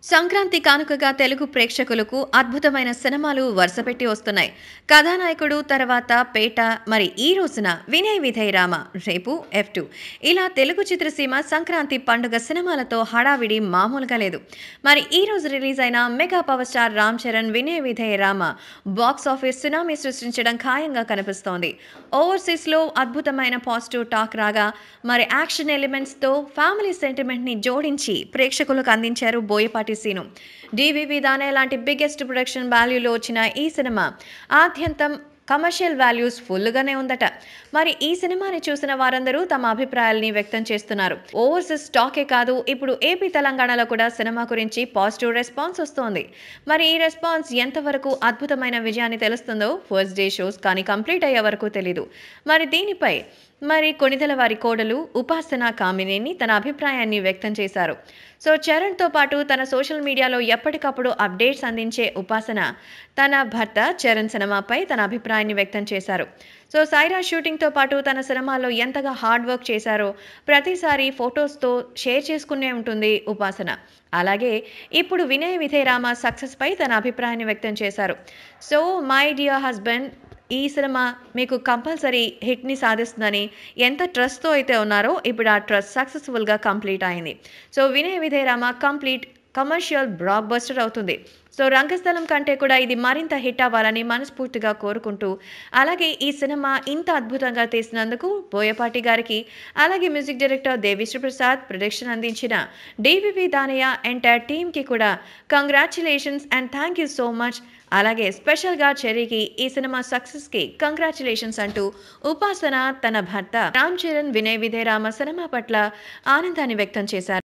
సంక్రాంతి కానుకగా తెలుగు ప్రేక్షకులకు అద్భుతమైన సినిమాలు వరుసపెట్టి వస్తున్నాయి. కథానాయకుడు తర్వాత పేట, మరి ఈ రోజున వినయ్ విధేయ్ రామ, రేపు F2 ఇలా తెలుగు చిత్రసీమ సంక్రాంతి పండుగ సినిమాలతో హడావిడి మామూలుగా లేదు. మరి ఈ రోజు రిలీజ్ అయిన mega power star Ram Charan Vinaya Vidheya Rama box office tsunami సృష్టించడం ఖాయంగా కనిపిస్తోంది. ఓవర్సీస్ లో అద్భుతమైన పాజిటివ్ టాక్ రాగా, మరి యాక్షన్ ఎలిమెంట్స్ తో ఫ్యామిలీ సెంటిమెంట్ ని జోడించి ప్రేక్షకులకు అందించారు బోయపాటి సీను. డివివి దానయ్య లాంటి బిగ్గెస్ట్ ప్రొడక్షన్ వాల్యూలో వచ్చిన ఈ సినిమా ఆద్యంతం కమర్షియల్ వాల్యూస్ ఫుల్గానే ఉందట. మరి ఈ సినిమాని చూసిన వారందరూ తమ అభిప్రాయాల్ని వ్యక్తం చేస్తున్నారు. ఓవర్సీస్ టాకే కాదు, ఇప్పుడు ఏపీ తెలంగాణలో కూడా సినిమా గురించి పాజిటివ్ రెస్పాన్స్ వస్తోంది. మరి ఈ రెస్పాన్స్ ఎంతవరకు అద్భుతమైన విజయాన్ని తెలుస్తుందో ఫస్ట్ డే షోస్ కానీ కంప్లీట్ అయ్యే వరకు తెలీదు. మరి దీనిపై కొణిదెల వారి కోడలు ఉపాసన కామినేని తన అభిప్రాయాన్ని వ్యక్తం చేశారు. సో చరణ్తో పాటు తన సోషల్ మీడియాలో ఎప్పటికప్పుడు అప్డేట్స్ అందించే ఉపాసన తన భర్త చరణ్ సినిమాపై తన అభిప్రాయాన్ని వ్యక్తం చేశారు. సో సైరా షూటింగ్తో పాటు తన సినిమాలో ఎంతగా హార్డ్ వర్క్ చేశారో ప్రతిసారి ఫొటోస్తో షేర్ చేసుకునే ఉంటుంది ఉపాసన. అలాగే ఇప్పుడు వినయ్ విధేయ్ రామ సక్సెస్ పై తన అభిప్రాయాన్ని వ్యక్తం చేశారు. సో మై డియర్ హస్బెండ్, ఈ సినిమా మీకు కంపల్సరీ హిట్ని సాధిస్తుందని ఎంత ట్రస్ట్తో అయితే ఉన్నారో ఇప్పుడు ఆ ట్రస్ట్ సక్సెస్ఫుల్గా కంప్లీట్ అయింది. So Vinaya Vidheya Rama complete commercial blockbuster అవుతుంది. సో రంగస్థలం కంటే కూడా ఇది మరింత హిట్ అవ్వాలని మనస్ఫూర్తిగా కోరుకుంటూ, అలాగే ఈ సినిమా ఇంత అద్భుతంగా తీసినందుకు బోయపాటి గారికి, అలాగే music director Devi Sri Prasad, production అందించిన డివివి దానయ్య ఎంటైర్ టీమ్కి కూడా congratulations and thank you so much. అలాగే స్పెషల్గా చెర్రీకి ఈ సినిమా సక్సెస్కి కంగ్రాచులేషన్స్ అంటూ ఉపాసన తన భర్త రామ్ చరణ్ వినయ్ విధేయ్ రామ సినిమా పట్ల ఆనందాన్ని వ్యక్తం చేశారు.